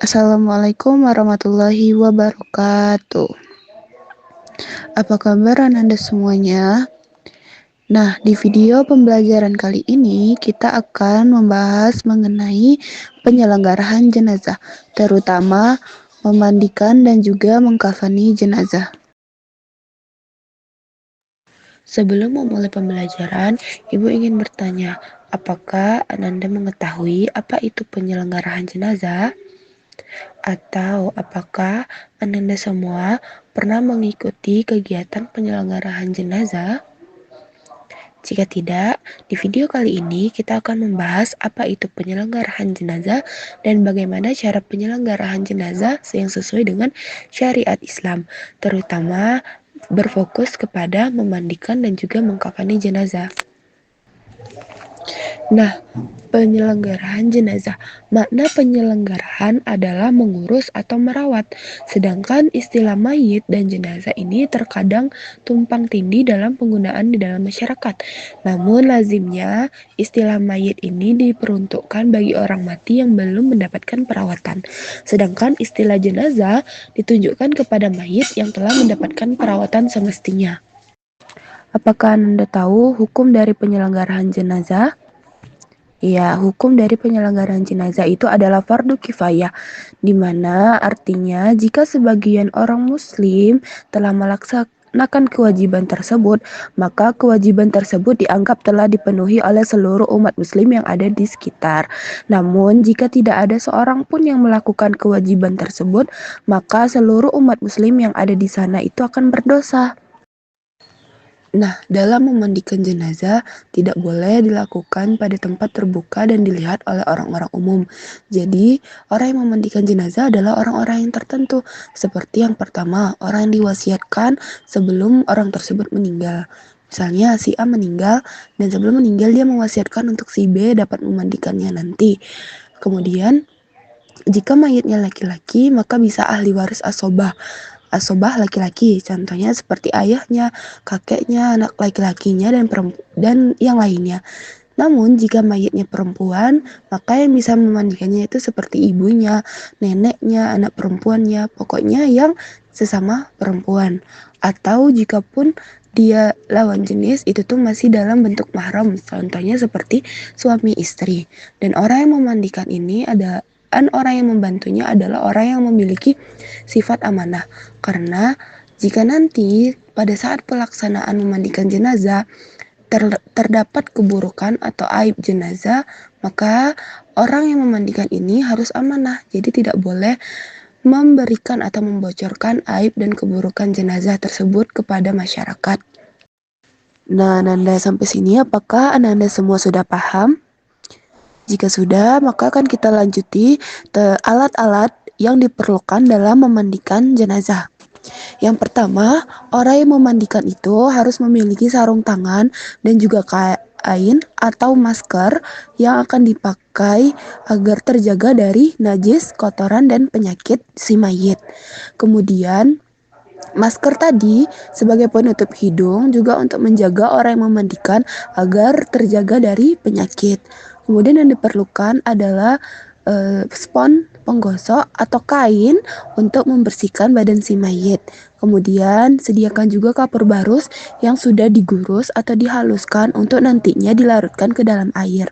Assalamualaikum warahmatullahi wabarakatuh. Apa kabar Anda semuanya? Nah, di video pembelajaran kali ini kita akan membahas mengenai penyelenggaraan jenazah, terutama memandikan dan juga mengkafani jenazah. Sebelum memulai pembelajaran, Ibu ingin bertanya, apakah Anda mengetahui apa itu penyelenggaraan jenazah? Atau apakah Anda semua pernah mengikuti kegiatan penyelenggaraan jenazah? Jika tidak, di video kali ini kita akan membahas apa itu penyelenggaraan jenazah dan bagaimana cara penyelenggaraan jenazah yang sesuai dengan syariat Islam, terutama berfokus kepada memandikan dan juga mengkafani jenazah. Nah, penyelenggaraan jenazah. Makna penyelenggaraan adalah mengurus atau merawat. Sedangkan istilah mayit dan jenazah ini terkadang tumpang tindih dalam penggunaan di dalam masyarakat. Namun lazimnya istilah mayit ini diperuntukkan bagi orang mati yang belum mendapatkan perawatan. Sedangkan istilah jenazah ditunjukkan kepada mayit yang telah mendapatkan perawatan semestinya. Apakah Anda tahu hukum dari penyelenggaraan jenazah? Ya, hukum dari penyelenggaraan jenazah itu adalah fardu kifayah, di mana artinya jika sebagian orang muslim telah melaksanakan kewajiban tersebut, maka kewajiban tersebut dianggap telah dipenuhi oleh seluruh umat muslim yang ada di sekitar. Namun, jika tidak ada seorang pun yang melakukan kewajiban tersebut, maka seluruh umat muslim yang ada di sana itu akan berdosa. Nah, dalam memandikan jenazah tidak boleh dilakukan pada tempat terbuka dan dilihat oleh orang-orang umum. Jadi, orang yang memandikan jenazah adalah orang-orang yang tertentu. Seperti yang pertama, orang yang diwasiatkan sebelum orang tersebut meninggal. Misalnya si A meninggal dan sebelum meninggal dia mewasiatkan untuk si B dapat memandikannya nanti. Kemudian, jika mayitnya laki-laki, maka bisa ahli waris asobah. Asobah laki-laki, contohnya seperti ayahnya, kakeknya, anak laki-lakinya, dan yang lainnya. Namun, jika mayitnya perempuan, maka yang bisa memandikannya itu seperti ibunya, neneknya, anak perempuannya, pokoknya yang sesama perempuan. Atau jika pun dia lawan jenis, itu tuh masih dalam bentuk mahram, contohnya seperti suami istri. Dan orang yang memandikan ini orang yang membantunya adalah orang yang memiliki sifat amanah. Karena jika nanti pada saat pelaksanaan memandikan jenazah terdapat keburukan atau aib jenazah, maka orang yang memandikan ini harus amanah. Jadi tidak boleh memberikan atau membocorkan aib dan keburukan jenazah tersebut kepada masyarakat. Nah, Nanda sampai sini apakah Anda semua sudah paham? Jika sudah, maka akan kita lanjuti alat-alat yang diperlukan dalam memandikan jenazah. Yang pertama, orang yang memandikan itu harus memiliki sarung tangan dan juga kain atau masker yang akan dipakai agar terjaga dari najis, kotoran, dan penyakit si mayit. Kemudian, masker tadi sebagai penutup hidung juga untuk menjaga orang yang memandikan agar terjaga dari penyakit. Kemudian yang diperlukan adalah spons penggosok atau kain untuk membersihkan badan si mayit. Kemudian sediakan juga kapur barus yang sudah digurus atau dihaluskan untuk nantinya dilarutkan ke dalam air.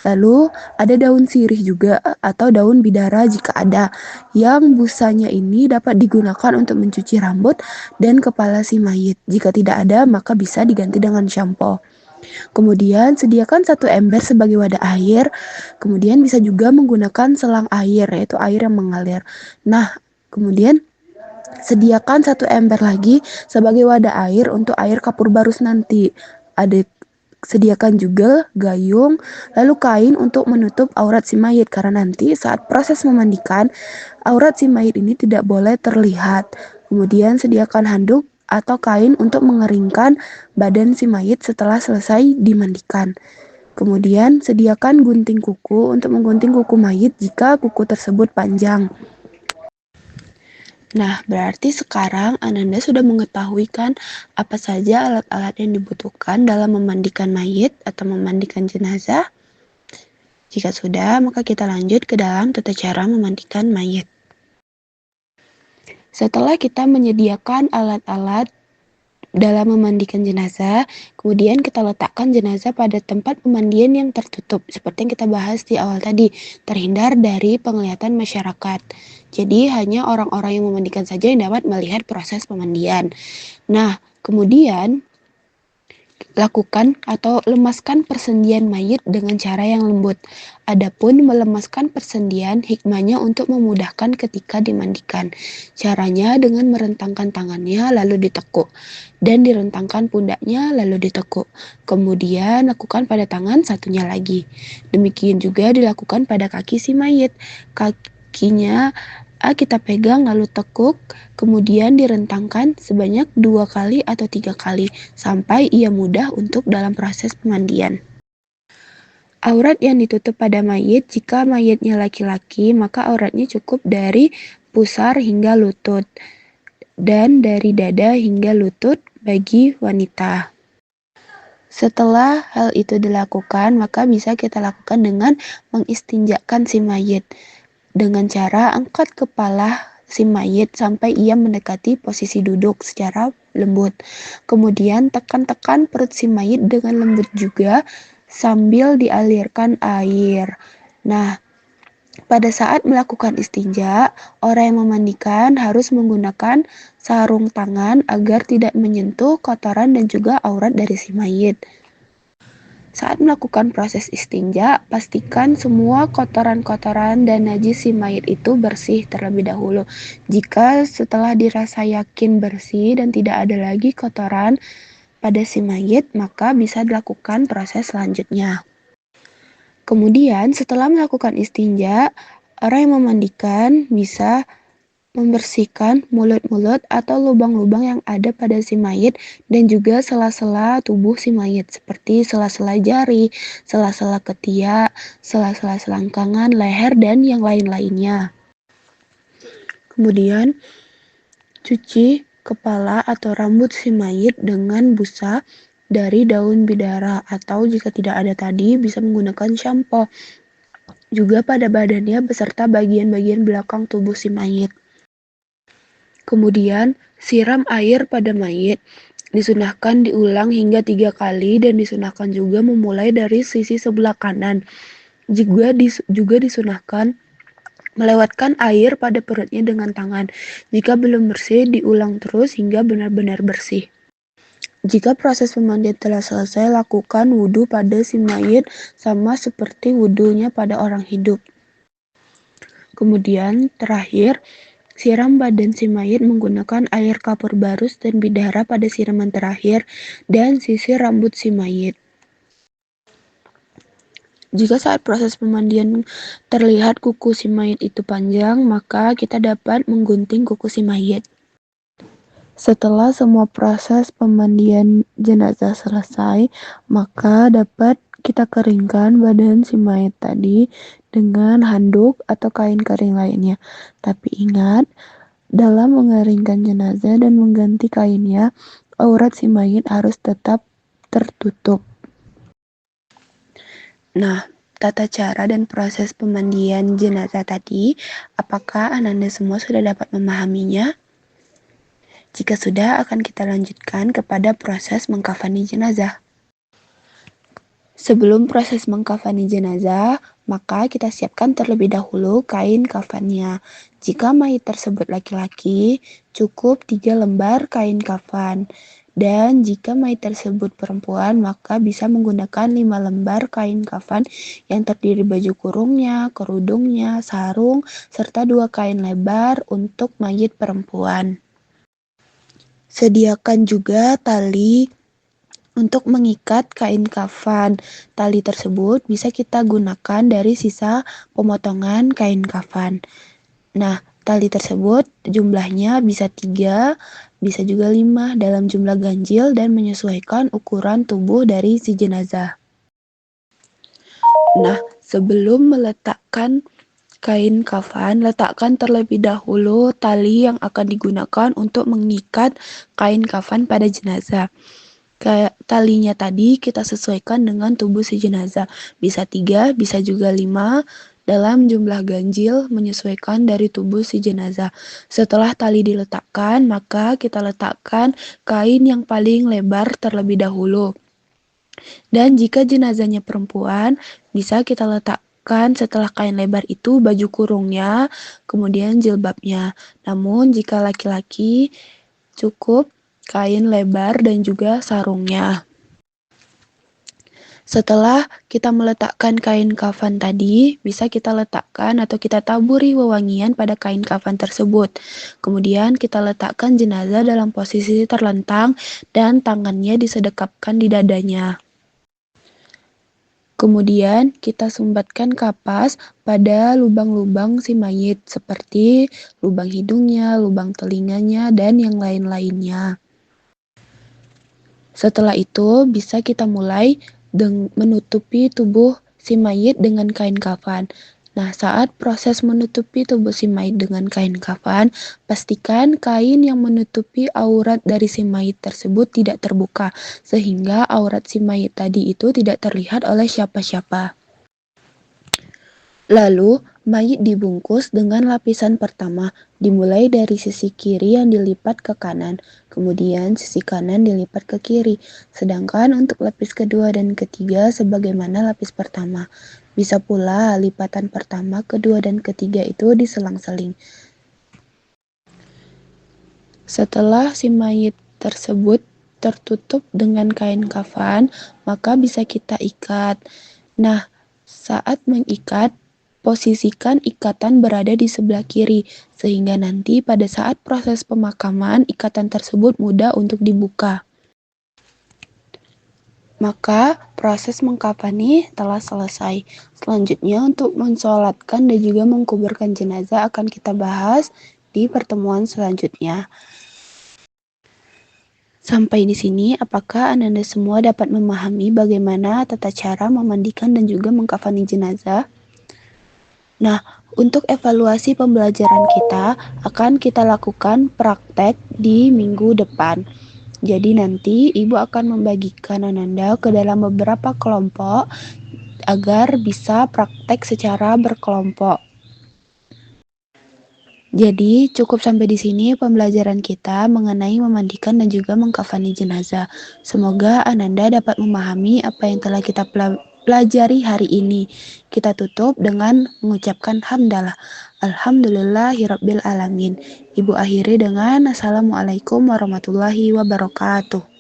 Lalu ada daun sirih juga atau daun bidara jika ada, yang busanya ini dapat digunakan untuk mencuci rambut dan kepala si mayit. Jika tidak ada, maka bisa diganti dengan shampoo. Kemudian sediakan satu ember sebagai wadah air. Kemudian bisa juga menggunakan selang air, yaitu air yang mengalir. Nah, kemudian sediakan satu ember lagi sebagai wadah air untuk air kapur barus nanti. Sediakan juga gayung, lalu kain untuk menutup aurat si mayit, karena nanti saat proses memandikan, aurat si mayit ini tidak boleh terlihat. Kemudian sediakan handuk atau kain untuk mengeringkan badan si mayit setelah selesai dimandikan. Kemudian sediakan gunting kuku untuk menggunting kuku mayit jika kuku tersebut panjang. Nah, berarti sekarang Ananda sudah mengetahui kan apa saja alat-alat yang dibutuhkan dalam memandikan mayit atau memandikan jenazah? Jika sudah, maka kita lanjut ke dalam tata cara memandikan mayit. Setelah kita menyediakan alat-alat dalam memandikan jenazah, kemudian kita letakkan jenazah pada tempat pemandian yang tertutup, seperti yang kita bahas di awal tadi, terhindar dari penglihatan masyarakat. Jadi hanya orang-orang yang memandikan saja yang dapat melihat proses pemandian. Nah, kemudian lakukan atau lemaskan persendian mayit dengan cara yang lembut. Adapun melemaskan persendian, hikmahnya untuk memudahkan ketika dimandikan. Caranya dengan merentangkan tangannya lalu ditekuk dan direntangkan pundaknya lalu ditekuk. Kemudian lakukan pada tangan satunya lagi. Demikian juga dilakukan pada kaki si mayit. Kakinya kita pegang lalu tekuk, kemudian direntangkan sebanyak 2 kali atau 3 kali, sampai ia mudah untuk dalam proses pemandian. Aurat yang ditutup pada mayit, jika mayitnya laki-laki, maka auratnya cukup dari pusar hingga lutut, dan dari dada hingga lutut bagi wanita. Setelah hal itu dilakukan, maka bisa kita lakukan dengan mengistinjakan si mayit. Dengan cara angkat kepala si mayit sampai ia mendekati posisi duduk secara lembut. Kemudian tekan-tekan perut si mayit dengan lembut juga sambil dialirkan air. Nah, pada saat melakukan istinja, orang yang memandikan harus menggunakan sarung tangan agar tidak menyentuh kotoran dan juga aurat dari si mayit. Saat melakukan proses istinja, pastikan semua kotoran-kotoran dan najis si mayit itu bersih terlebih dahulu. Jika setelah dirasa yakin bersih dan tidak ada lagi kotoran pada si mayit, maka bisa dilakukan proses selanjutnya. Kemudian, setelah melakukan istinja, orang yang memandikan bisa membersihkan mulut-mulut atau lubang-lubang yang ada pada si mayit dan juga sela-sela tubuh si mayit seperti sela-sela jari, sela-sela ketiak, sela-sela selangkangan, leher, dan yang lain-lainnya. Kemudian, cuci kepala atau rambut si mayit dengan busa dari daun bidara atau jika tidak ada tadi bisa menggunakan shampoo. Juga pada badannya beserta bagian-bagian belakang tubuh si mayit. Kemudian, siram air pada mayit. Disunahkan diulang hingga 3 kali dan disunahkan juga memulai dari sisi sebelah kanan. Juga disunahkan melewatkan air pada perutnya dengan tangan. Jika belum bersih, diulang terus hingga benar-benar bersih. Jika proses pemandian telah selesai, lakukan wudhu pada si mayit sama seperti wudhunya pada orang hidup. Kemudian, terakhir, siram badan si mayit menggunakan air kapur barus dan bidara pada siraman terakhir dan sisir rambut si mayit. Jika saat proses pemandian terlihat kuku si mayit itu panjang, maka kita dapat menggunting kuku si mayit. Setelah semua proses pemandian jenazah selesai, maka dapat kita keringkan badan si mayit tadi dengan handuk atau kain kering lainnya. Tapi ingat, dalam mengeringkan jenazah dan mengganti kainnya, aurat si mayit harus tetap tertutup. Nah, tata cara dan proses pemandian jenazah tadi, apakah Ananda semua sudah dapat memahaminya? Jika sudah, akan kita lanjutkan kepada proses mengkafani jenazah. Sebelum proses mengkafani jenazah, maka kita siapkan terlebih dahulu kain kafannya. Jika mayit tersebut laki-laki, cukup 3 lembar kain kafan. Dan jika mayit tersebut perempuan, maka bisa menggunakan 5 lembar kain kafan yang terdiri baju kurungnya, kerudungnya, sarung, serta 2 kain lebar untuk mayit perempuan. Sediakan juga tali untuk mengikat kain kafan. Tali tersebut bisa kita gunakan dari sisa pemotongan kain kafan. Nah, tali tersebut jumlahnya bisa 3, bisa juga 5 dalam jumlah ganjil dan menyesuaikan ukuran tubuh dari si jenazah. Nah, sebelum meletakkan kain kafan, letakkan terlebih dahulu tali yang akan digunakan untuk mengikat kain kafan pada jenazah. Kayak talinya tadi kita sesuaikan dengan tubuh si jenazah. Bisa 3, bisa juga 5 dalam jumlah ganjil menyesuaikan dari tubuh si jenazah. Setelah tali diletakkan, maka kita letakkan kain yang paling lebar terlebih dahulu. Dan jika jenazahnya perempuan, bisa kita letakkan setelah kain lebar itu baju kurungnya, kemudian jilbabnya. Namun jika laki-laki, cukup kain lebar dan juga sarungnya. Setelah kita meletakkan kain kafan tadi, bisa kita letakkan atau kita taburi wewangian pada kain kafan tersebut. Kemudian kita letakkan jenazah dalam posisi terlentang dan tangannya disedekapkan di dadanya. Kemudian kita sumbatkan kapas pada lubang-lubang si mayit seperti lubang hidungnya, lubang telinganya, dan yang lain-lainnya. Setelah itu bisa kita mulai menutupi tubuh si mayit dengan kain kafan. Nah, saat proses menutupi tubuh si mayit dengan kain kafan, pastikan kain yang menutupi aurat dari si mayit tersebut tidak terbuka, sehingga aurat si mayit tadi itu tidak terlihat oleh siapa-siapa. Lalu, mayit dibungkus dengan lapisan pertama, dimulai dari sisi kiri yang dilipat ke kanan, kemudian sisi kanan dilipat ke kiri, sedangkan untuk lapis kedua dan ketiga sebagaimana lapis pertama. Bisa pula lipatan pertama, kedua, dan ketiga itu diselang-seling. Setelah si mayit tersebut tertutup dengan kain kafan, maka bisa kita ikat. Nah, saat mengikat, posisikan ikatan berada di sebelah kiri, sehingga nanti pada saat proses pemakaman, ikatan tersebut mudah untuk dibuka. Maka proses mengkafani telah selesai. Selanjutnya untuk mensolatkan dan juga mengkuburkan jenazah akan kita bahas di pertemuan selanjutnya. Sampai di sini, apakah Anda semua dapat memahami bagaimana tata cara memandikan dan juga mengkafani jenazah? Nah, untuk evaluasi pembelajaran kita, akan kita lakukan praktek di minggu depan. Jadi nanti Ibu akan membagikan Ananda ke dalam beberapa kelompok agar bisa praktek secara berkelompok. Jadi, cukup sampai di sini pembelajaran kita mengenai memandikan dan juga mengkafani jenazah. Semoga Ananda dapat memahami apa yang telah kita pelajari hari ini. Kita tutup dengan mengucapkan hamdalah. Alhamdulillahirabbil alamin. Ibu akhiri dengan Assalamualaikum warahmatullahi wabarakatuh.